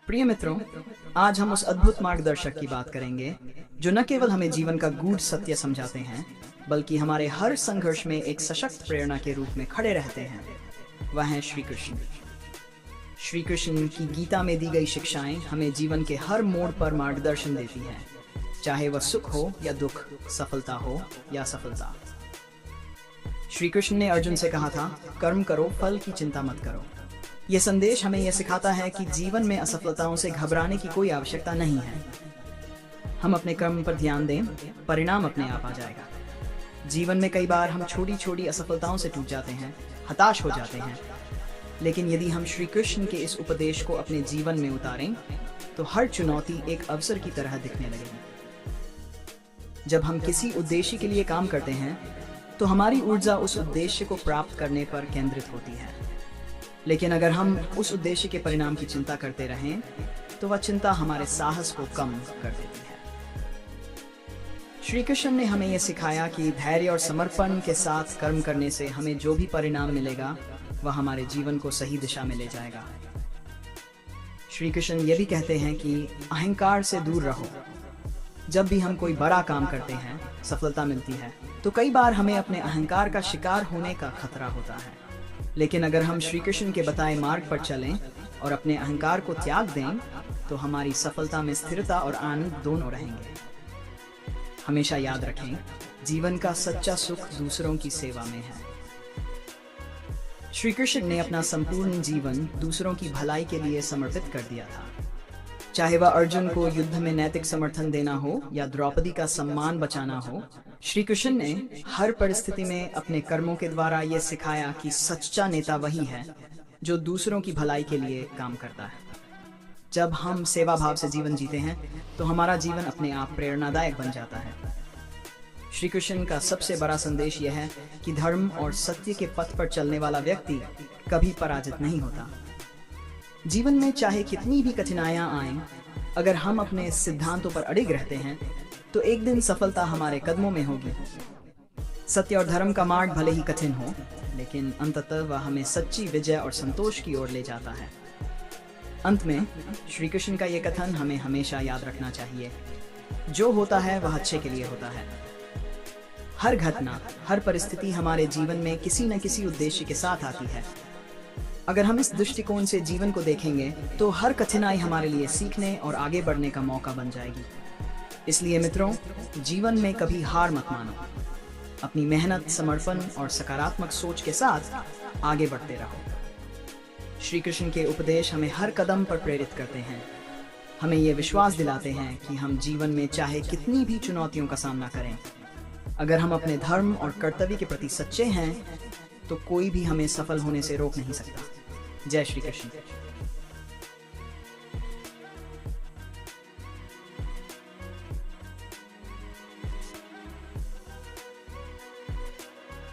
प्रिय मित्रों, आज हम उस अद्भुत मार्गदर्शक की बात करेंगे जो न केवल हमें जीवन का गूढ़ सत्य समझाते हैं, बल्कि हमारे हर संघर्ष में एक सशक्त प्रेरणा के रूप में खड़े रहते हैं। वह हैं श्री कृष्ण। श्री कृष्ण की गीता में दी गई शिक्षाएं हमें जीवन के हर मोड़ पर मार्गदर्शन देती हैं, चाहे वह सुख हो या दुख, सफलता हो या असफलता। श्री कृष्ण ने अर्जुन से कहा था, कर्म करो, फल की चिंता मत करो। यह संदेश हमें यह सिखाता है कि जीवन में असफलताओं से घबराने की कोई आवश्यकता नहीं है। हम अपने कर्म पर ध्यान दें, परिणाम अपने आप आ जाएगा। जीवन में कई बार हम छोटी छोटी असफलताओं से टूट जाते हैं, हताश हो जाते हैं, लेकिन यदि हम श्री कृष्ण के इस उपदेश को अपने जीवन में उतारें तो हर चुनौती एक अवसर की तरह दिखने लगेगी। जब हम किसी उद्देश्य के लिए काम करते हैं तो हमारी ऊर्जा उस उद्देश्य को प्राप्त करने पर केंद्रित होती है, लेकिन अगर हम उस उद्देश्य के परिणाम की चिंता करते रहें तो वह चिंता हमारे साहस को कम कर देती है। श्री कृष्ण ने हमें यह सिखाया कि धैर्य और समर्पण के साथ कर्म करने से हमें जो भी परिणाम मिलेगा वह हमारे जीवन को सही दिशा में ले जाएगा। श्री कृष्ण ये भी कहते हैं कि अहंकार से दूर रहो। जब भी हम कोई बड़ा काम करते हैं, सफलता मिलती है, तो कई बार हमें अपने अहंकार का शिकार होने का खतरा होता है। लेकिन अगर हम श्री कृष्ण के बताए मार्ग पर चलें और अपने अहंकार को त्याग दें तो हमारी सफलता में स्थिरता और आनंद दोनों रहेंगे। हमेशा याद रखें, जीवन का सच्चा सुख दूसरों की सेवा में है। श्री कृष्ण ने अपना संपूर्ण जीवन दूसरों की भलाई के लिए समर्पित कर दिया था। चाहे वह अर्जुन को युद्ध में नैतिक समर्थन देना हो या द्रौपदी का सम्मान बचाना हो, श्री कृष्ण ने हर परिस्थिति में अपने कर्मों के द्वारा यह सिखाया कि सच्चा नेता वही है जो दूसरों की भलाई के लिए काम करता है। जब हम सेवा भाव से जीवन जीते हैं तो हमारा जीवन अपने आप प्रेरणादायक बन जाता है। श्री कृष्ण का सबसे बड़ा संदेश यह है कि धर्म और सत्य के पथ पर चलने वाला व्यक्ति कभी पराजित नहीं होता। जीवन में चाहे कितनी भी कठिनाइयां आएं, अगर हम अपने सिद्धांतों पर अड़िग रहते हैं तो एक दिन सफलता हमारे कदमों में होगी। सत्य और धर्म का मार्ग भले ही कठिन हो, लेकिन अंततः वह हमें सच्ची विजय और संतोष की ओर ले जाता है। अंत में श्री कृष्ण का यह कथन हमें हमेशा याद रखना चाहिए, जो होता है वह अच्छे के लिए होता है। हर घटना, हर परिस्थिति हमारे जीवन में किसी न किसी उद्देश्य के साथ आती है। अगर हम इस दृष्टिकोण से जीवन को देखेंगे तो हर कठिनाई हमारे लिए सीखने और आगे बढ़ने का मौका बन जाएगी। इसलिए मित्रों, जीवन में कभी हार मत मानो। अपनी मेहनत, समर्पण और सकारात्मक सोच के साथ आगे बढ़ते रहो। श्री कृष्ण के उपदेश हमें हर कदम पर प्रेरित करते हैं, हमें ये विश्वास दिलाते हैं कि हम जीवन में चाहे कितनी भी चुनौतियों का सामना करें, अगर हम अपने धर्म और कर्तव्य के प्रति सच्चे हैं तो कोई भी हमें सफल होने से रोक नहीं सकता। जय श्री कृष्ण।